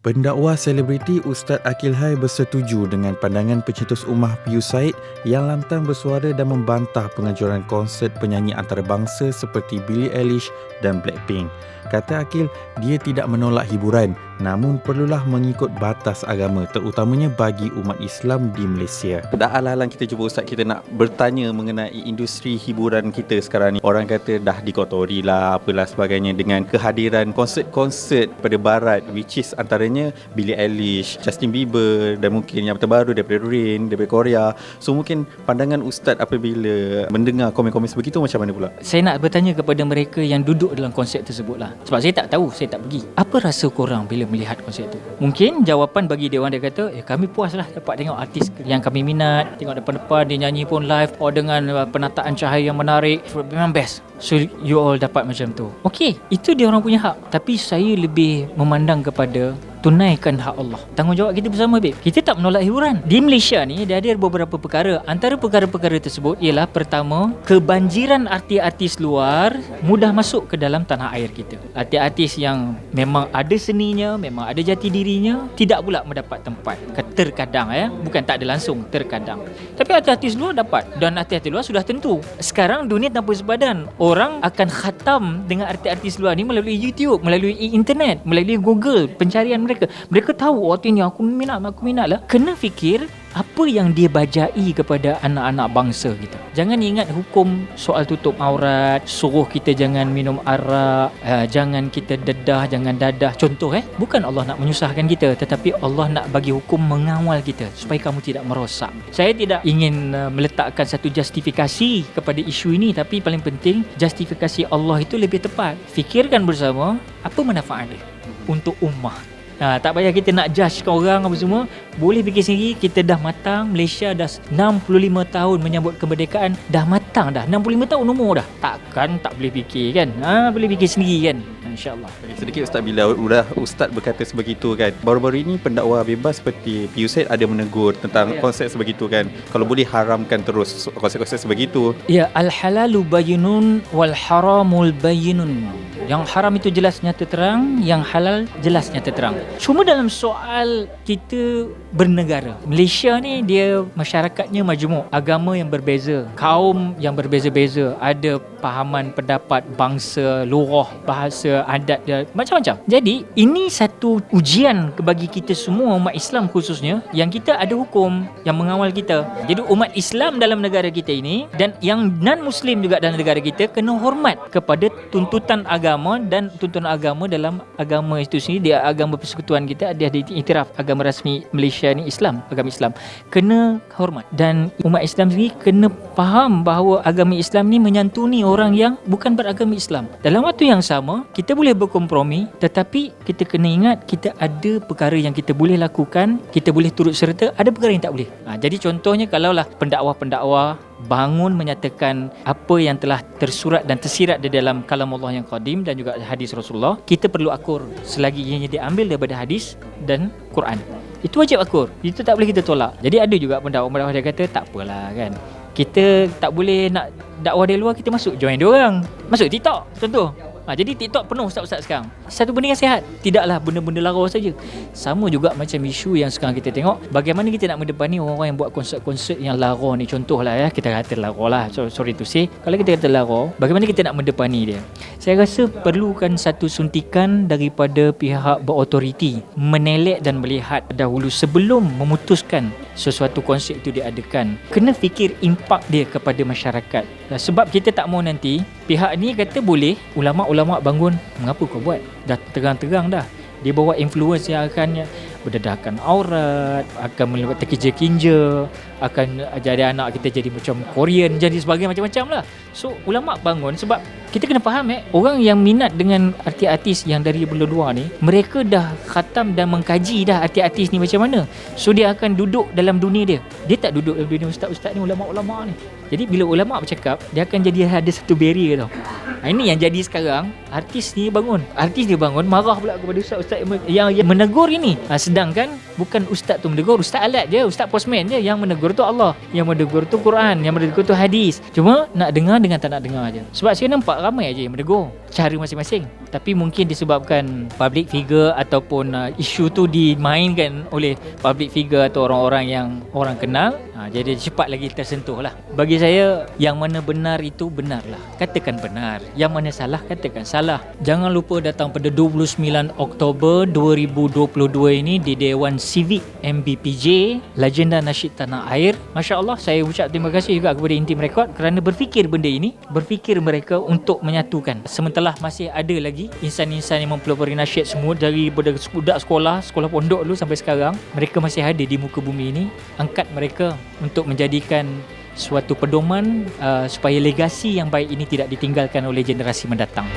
Pendakwa selebriti Ustaz Akil Hai bersetuju dengan pandangan pencetus Ummah Pius Said yang lantang bersuara dan membantah penganjuran konsert penyanyi antarabangsa seperti Billie Eilish dan Blackpink. Kata Akil, dia tidak menolak hiburan, namun perlulah mengikut batas agama, terutamanya bagi umat Islam di Malaysia. Dah alang-alang kita jumpa Ustaz, kita nak bertanya mengenai industri hiburan kita sekarang ni. Orang kata dah dikotori lah, apalah sebagainya dengan kehadiran konsert-konsert pada barat, which is antaranya Billie Eilish, Justin Bieber dan mungkin yang terbaru daripada Rain, daripada Korea. So mungkin pandangan Ustaz apabila mendengar komen-komen sebegitu macam mana pula? Saya nak bertanya kepada mereka yang duduk dalam konsert tersebut lah. Sebab saya tak tahu, saya tak pergi. Apa rasa korang bila melihat konsert tu? Mungkin jawapan bagi dia orang, dia kata, kami puas lah dapat tengok artis yang kami minat, tengok depan-depan, dia nyanyi pun live, dengan penataan cahaya yang menarik, memang best. So you all dapat macam tu. Okey, itu dia orang punya hak. Tapi saya lebih memandang kepada tunaikan hak Allah. Tanggungjawab kita bersama, babe. Kita tak menolak hiburan. Di Malaysia ni dia ada beberapa perkara. Antara perkara-perkara tersebut ialah pertama, kebanjiran artis-artis luar mudah masuk ke dalam tanah air kita. Artis-artis yang memang ada seninya, memang ada jati dirinya, tidak pula mendapat tempat. Terkadang bukan tak ada langsung, terkadang. Tapi artis-artis luar dapat, dan artis-artis luar sudah tentu. Sekarang dunia tanpa sepadan. Orang akan khatam dengan artis-artis luar ni melalui YouTube, melalui internet, melalui Google, pencarian mereka tahu ni aku minat lah. Kena fikir apa yang dia bajai kepada anak-anak bangsa kita. Jangan ingat hukum soal tutup aurat, suruh kita jangan minum arak, jangan kita dedah, jangan dadah. Contoh bukan Allah nak menyusahkan kita, tetapi Allah nak bagi hukum mengawal kita supaya kamu tidak merosak. Saya tidak ingin meletakkan satu justifikasi kepada isu ini, tapi paling penting justifikasi Allah itu lebih tepat. Fikirkan bersama apa manfaat dia untuk ummah. Tak payah kita nak judge orang apa semua. Boleh fikir sendiri, kita dah matang. Malaysia dah 65 tahun menyambut kemerdekaan. Dah matang dah, 65 tahun umur dah. Takkan tak boleh fikir kan? Boleh fikir sendiri kan? InsyaAllah. Sedikit Ustaz, bila Ustaz berkata sebegitu kan, baru-baru ini pendakwa bebas seperti Pius Said ada menegur tentang konsep sebegitu kan. Kalau boleh haramkan terus konsep-konsep sebegitu. Ya, al-halalu bayyinun wal haramul bayyinun. Yang haram itu jelas nyata terang, yang halal jelas nyata terang. Cuma dalam soal kita bernegara, Malaysia ni dia masyarakatnya majmuk, agama yang berbeza, kaum yang berbeza-beza, ada pahaman pendapat, bangsa, lurah, bahasa, adat dia macam-macam. Jadi ini satu ujian bagi kita semua umat Islam khususnya, yang kita ada hukum yang mengawal kita. Jadi umat Islam dalam negara kita ini dan yang non-Muslim juga dalam negara kita kena hormat kepada tuntutan agama, dan tuntutan agama dalam agama itu sendiri. Dia agama persekutuan kita, dia diiktiraf agama rasmi Malaysia ni Islam, agama Islam. Kena hormat, dan umat Islam sendiri kena faham bahawa agama Islam ni menyantuni orang yang bukan beragama Islam. Dalam waktu yang sama, kita boleh berkompromi, tetapi kita kena ingat kita ada perkara yang kita boleh lakukan, kita boleh turut serta, ada perkara yang tak boleh. Jadi contohnya kalaulah pendakwa-pendakwa bangun menyatakan apa yang telah tersurat dan tersirat di dalam kalam Allah yang qadim dan juga hadis Rasulullah, kita perlu akur selagi ianya diambil daripada hadis dan Quran. Itu wajib akur, itu tak boleh kita tolak. Jadi ada juga pendakwa-pendakwa dia kata tak apalah kan, kita tak boleh nak dakwah dari luar, kita masuk join dia orang, masuk TikTok contoh. Jadi TikTok penuh ustaz-ustaz sekarang. Satu benda yang sihat, tidaklah benda-benda lara saja. Sama juga macam isu yang sekarang kita tengok, bagaimana kita nak mendepani orang-orang yang buat konsert-konsert yang lara ni. Contohlah kita kata lara lah, sorry to say. Kalau kita kata lara, bagaimana kita nak mendepani dia? Saya rasa perlukan satu suntikan daripada pihak berautoriti, menelek dan melihat dahulu sebelum memutuskan sesuatu konsert itu diadakan. Kena fikir impak dia kepada masyarakat. Sebab kita tak mau nanti pihak ni kata boleh, ulama' bangun, mengapa kau buat? Dah terang-terang dah. Dia bawa influence yang akan berdedahkan aurat, akan melibat terkinja-kinja, akan jadi anak kita jadi macam Korean, jadi sebagainya macam-macam lah. So ulama' bangun sebab kita kena faham orang yang minat dengan artis-artis yang dari luar ni, mereka dah khatam dan mengkaji dah artis-artis ni macam mana. So dia akan duduk dalam dunia dia. Dia tak duduk dalam dunia ustaz-ustaz ni, ulama' ni. Jadi bila ulama' bercakap, dia akan jadi ada satu barrier tau. Ini yang jadi sekarang, artis ni bangun, marah pula kepada ustaz-ustaz yang menegur ini. Sedangkan Bukan ustaz tu menegur, ustaz alat je, ustaz postman je. Yang menegur tu Allah, yang menegur tu Quran, yang menegur tu hadis. Cuma nak dengar dengan tak nak dengar je. Sebab saya nampak ramai aja yang menegur, cara masing-masing. Tapi mungkin disebabkan public figure ataupun isu tu dimainkan oleh public figure atau orang-orang yang orang kenal, jadi cepat lagi tersentuh lah. Bagi saya, yang mana benar itu benarlah, katakan benar. Yang mana salah, katakan salah. Jangan lupa datang pada 29 Oktober 2022 ini di Dewan Civic MBPJ, Legenda Nasyid Tanah Air. Masya Allah, saya ucap terima kasih juga kepada Intim Record kerana berfikir benda ini, berfikir mereka untuk menyatukan. Sementara masih ada lagi insan-insan yang mempelopori nasyid semua, dari budak sekolah pondok dulu sampai sekarang, mereka masih ada di muka bumi ini. Angkat mereka untuk menjadikan suatu pedoman supaya legasi yang baik ini tidak ditinggalkan oleh generasi mendatang.